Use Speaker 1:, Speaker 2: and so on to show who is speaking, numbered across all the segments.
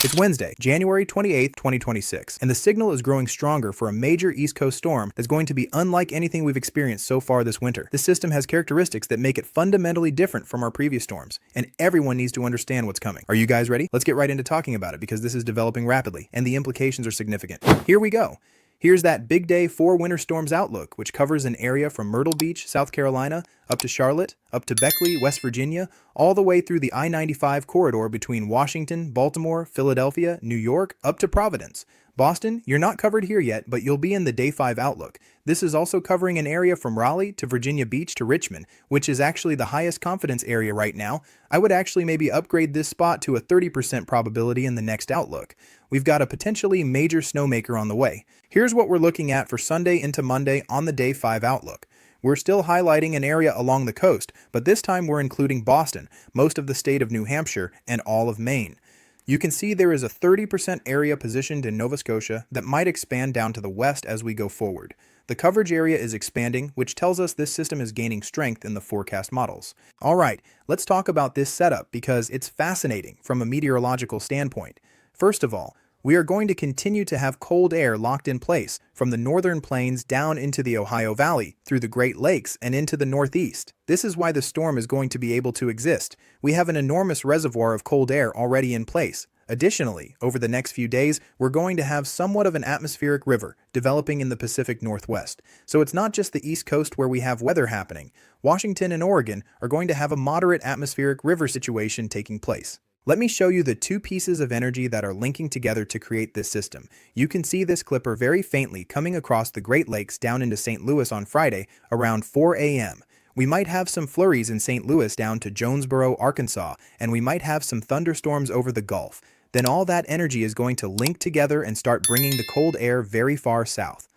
Speaker 1: It's Wednesday, January 28th, 2026, and the signal is growing stronger for a major East Coast storm that's going to be unlike anything we've experienced so far this winter. This system has characteristics that make it fundamentally different from our previous storms, and everyone needs to understand what's coming. Are you guys ready? Let's get right into talking about it because this is developing rapidly, and the implications are significant. Here we go. Here's that big day for winter storms outlook, which covers an area from Myrtle Beach, South Carolina, up to Charlotte, up to Beckley, West Virginia, all the way through the I-95 corridor between Washington, Baltimore, Philadelphia, New York, up to Providence. Boston, you're not covered here yet, but you'll be in the Day 5 outlook. This is also covering an area from Raleigh to Virginia Beach to Richmond, which is actually the highest confidence area right now. I would actually maybe upgrade this spot to a 30% probability in the next outlook. We've got a potentially major snowmaker on the way. Here's what we're looking at for Sunday into Monday on the Day 5 outlook. We're still highlighting an area along the coast, but this time we're including Boston, most of the state of New Hampshire, and all of Maine. You can see there is a 30% area positioned in Nova Scotia that might expand down to the west as we go forward. The coverage area is expanding, which tells us this system is gaining strength in the forecast models. All right, let's talk about this setup because it's fascinating from a meteorological standpoint. First of all, we are going to continue to have cold air locked in place from the northern plains down into the Ohio Valley, through the Great Lakes, and into the Northeast. This is why the storm is going to be able to exist. We have an enormous reservoir of cold air already in place. Additionally, over the next few days, we're going to have somewhat of an atmospheric river developing in the Pacific Northwest. So it's not just the East Coast where we have weather happening. Washington and Oregon are going to have a moderate atmospheric river situation taking place. Let me show you the two pieces of energy that are linking together to create this system. You can see this clipper very faintly coming across the Great Lakes down into St. Louis on Friday around 4 a.m. We might have some flurries in St. Louis down to Jonesboro, Arkansas, and we might have some thunderstorms over the Gulf. Then all that energy is going to link together and start bringing the cold air very far south.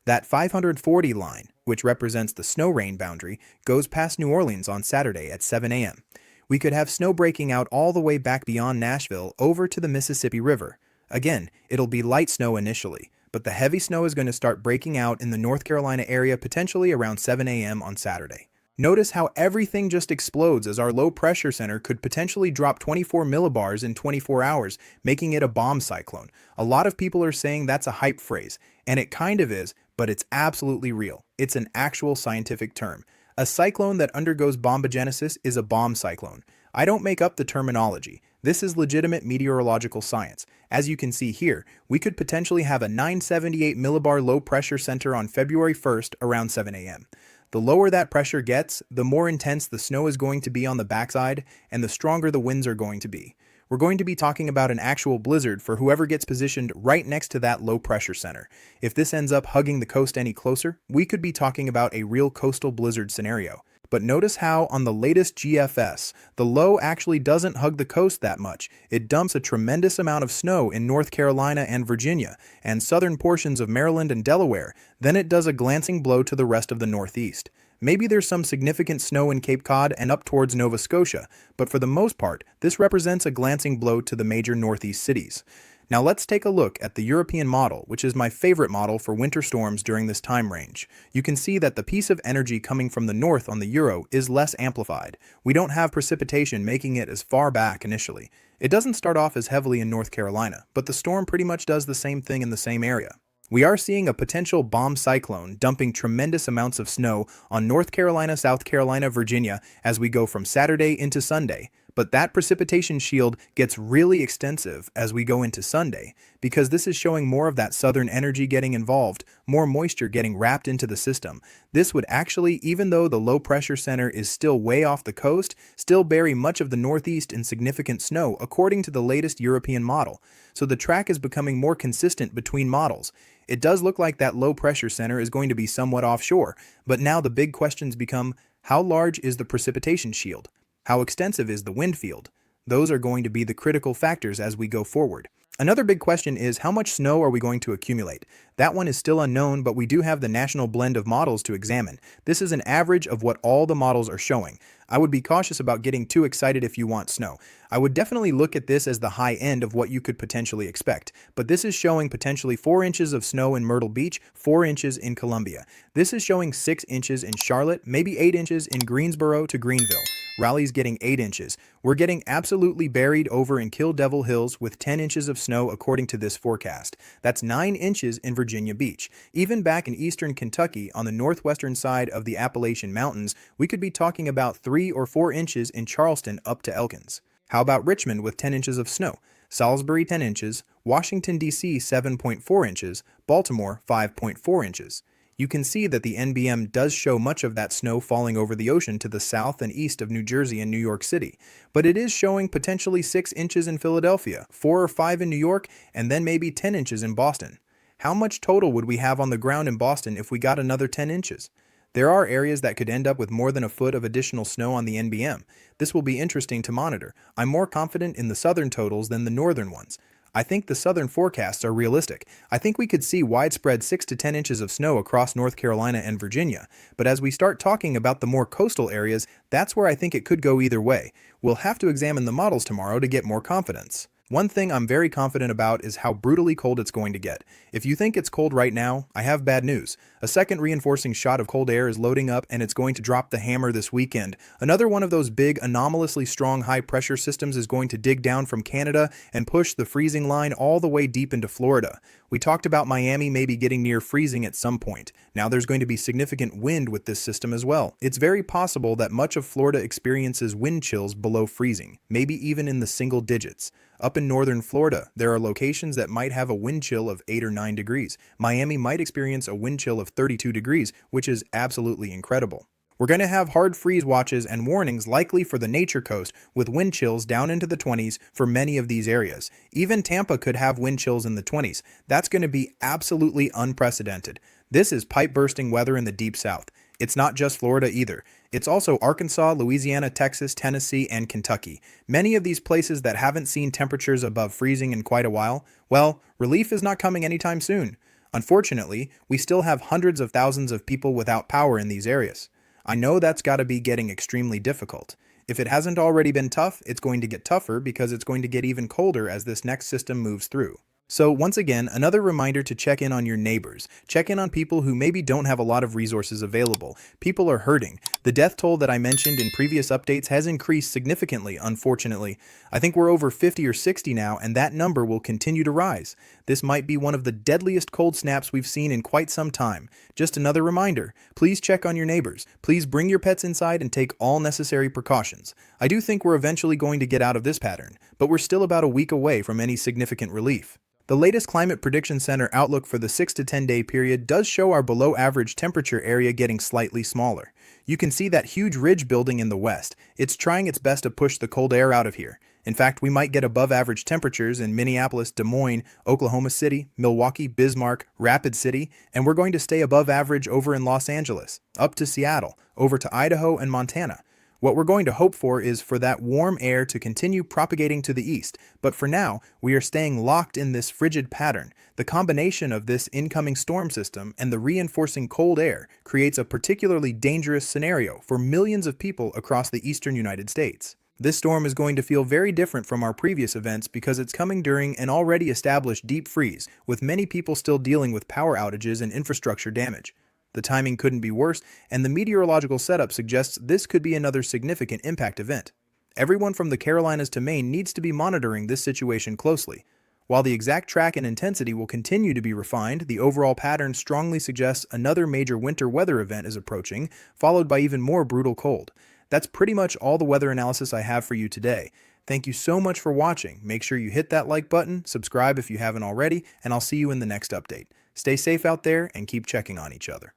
Speaker 1: That 540 line, which represents the snow rain boundary, goes past New Orleans on Saturday at 7 a.m. We could have snow breaking out all the way back beyond Nashville over to the Mississippi River. Again, it'll be light snow initially, but the heavy snow is going to start breaking out in the North Carolina area potentially around 7 a.m. on Saturday. Notice how everything just explodes as our low pressure center could potentially drop 24 millibars in 24 hours, making it a bomb cyclone. A lot of people are saying that's a hype phrase, and it kind of is, but it's absolutely real. It's an actual scientific term. A cyclone that undergoes bombogenesis is a bomb cyclone. I don't make up the terminology. This is legitimate meteorological science. As you can see here, we could potentially have a 978 millibar low pressure center on February 1st around 7 a.m. The lower that pressure gets, the more intense the snow is going to be on the backside, and the stronger the winds are going to be. We're going to be talking about an actual blizzard for whoever gets positioned right next to that low pressure center. If this ends up hugging the coast any closer, we could be talking about a real coastal blizzard scenario. But notice how on the latest GFS, the low actually doesn't hug the coast that much. It dumps a tremendous amount of snow in North Carolina and Virginia, and southern portions of Maryland and Delaware. Then it does a glancing blow to the rest of the Northeast. Maybe there's some significant snow in Cape Cod and up towards Nova Scotia, but for the most part, this represents a glancing blow to the major Northeast cities. Now let's take a look at the European model, which is my favorite model for winter storms during this time range. You can see that the piece of energy coming from the north on the Euro is less amplified. We don't have precipitation making it as far back initially. It doesn't start off as heavily in North Carolina, but the storm pretty much does the same thing in the same area. We are seeing a potential bomb cyclone dumping tremendous amounts of snow on North Carolina, South Carolina, Virginia as we go from Saturday into Sunday. But that precipitation shield gets really extensive as we go into Sunday because this is showing more of that southern energy getting involved, more moisture getting wrapped into the system. This would actually, even though the low pressure center is still way off the coast, still bury much of the Northeast in significant snow according to the latest European model. So the track is becoming more consistent between models. It does look like that low pressure center is going to be somewhat offshore, but now the big questions become, how large is the precipitation shield? How extensive is the wind field? Those are going to be the critical factors as we go forward. Another big question is, how much snow are we going to accumulate? That one is still unknown, but we do have the national blend of models to examine. This is an average of what all the models are showing. I would be cautious about getting too excited if you want snow. I would definitely look at this as the high end of what you could potentially expect, but this is showing potentially 4 inches of snow in Myrtle Beach, 4 inches in Columbia. This is showing 6 inches in Charlotte, maybe 8 inches in Greensboro to Greenville. Raleigh's getting 8 inches. We're getting absolutely buried over in Kill Devil Hills with 10 inches of snow according to this forecast. That's 9 inches in Virginia Beach. Even back in eastern Kentucky, on the northwestern side of the Appalachian Mountains, we could be talking about 3 or 4 inches in Charleston up to Elkins. How about Richmond with 10 inches of snow? Salisbury 10 inches, Washington, D.C. 7.4 inches, Baltimore 5.4 inches. You can see that the NBM does show much of that snow falling over the ocean to the south and east of New Jersey and New York City, but it is showing potentially 6 inches in Philadelphia, 4 or 5 in New York, and then maybe 10 inches in Boston. How much total would we have on the ground in Boston if we got another 10 inches? There are areas that could end up with more than a foot of additional snow on the NBM. This will be interesting to monitor. I'm more confident in the southern totals than the northern ones. I think the southern forecasts are realistic. I think we could see widespread 6 to 10 inches of snow across North Carolina and Virginia. But as we start talking about the more coastal areas, that's where I think it could go either way. We'll have to examine the models tomorrow to get more confidence. One thing I'm very confident about is how brutally cold it's going to get. If you think it's cold right now, I have bad news. A second reinforcing shot of cold air is loading up and it's going to drop the hammer this weekend. Another one of those big, anomalously strong high-pressure systems is going to dig down from Canada and push the freezing line all the way deep into Florida. We talked about Miami maybe getting near freezing at some point. Now there's going to be significant wind with this system as well. It's very possible that much of Florida experiences wind chills below freezing, maybe even in the single digits. Up in northern Florida, there are locations that might have a wind chill of 8 or 9 degrees. Miami might experience a wind chill of 32 degrees, which is absolutely incredible. We're going to have hard freeze watches and warnings likely for the Nature Coast, with wind chills down into the 20s for many of these areas. Even Tampa could have wind chills in the 20s. That's going to be absolutely unprecedented. This is pipe-bursting weather in the Deep South. It's not just Florida either. It's also Arkansas, Louisiana, Texas, Tennessee, and Kentucky. Many of these places that haven't seen temperatures above freezing in quite a while, well, relief is not coming anytime soon. Unfortunately, we still have hundreds of thousands of people without power in these areas. I know that's got to be getting extremely difficult. If it hasn't already been tough, it's going to get tougher because it's going to get even colder as this next system moves through. So once again, another reminder to check in on your neighbors. Check in on people who maybe don't have a lot of resources available. People are hurting. The death toll that I mentioned in previous updates has increased significantly, unfortunately. I think we're over 50 or 60 now, and that number will continue to rise. This might be one of the deadliest cold snaps we've seen in quite some time. Just another reminder, please check on your neighbors. Please bring your pets inside and take all necessary precautions. I do think we're eventually going to get out of this pattern, but we're still about a week away from any significant relief. The latest Climate Prediction Center outlook for the 6 to 10 day period does show our below average temperature area getting slightly smaller. You can see that huge ridge building in the west. It's trying its best to push the cold air out of here. In fact, we might get above average temperatures in Minneapolis, Des Moines, Oklahoma City, Milwaukee, Bismarck, Rapid City, and we're going to stay above average over in Los Angeles, up to Seattle, over to Idaho and Montana. What we're going to hope for is for that warm air to continue propagating to the east, but for now, we are staying locked in this frigid pattern. The combination of this incoming storm system and the reinforcing cold air creates a particularly dangerous scenario for millions of people across the eastern United States. This storm is going to feel very different from our previous events because it's coming during an already established deep freeze, with many people still dealing with power outages and infrastructure damage. The timing couldn't be worse, and the meteorological setup suggests this could be another significant impact event. Everyone from the Carolinas to Maine needs to be monitoring this situation closely. While the exact track and intensity will continue to be refined, the overall pattern strongly suggests another major winter weather event is approaching, followed by even more brutal cold. That's pretty much all the weather analysis I have for you today. Thank you so much for watching. Make sure you hit that like button, subscribe if you haven't already, and I'll see you in the next update. Stay safe out there and keep checking on each other.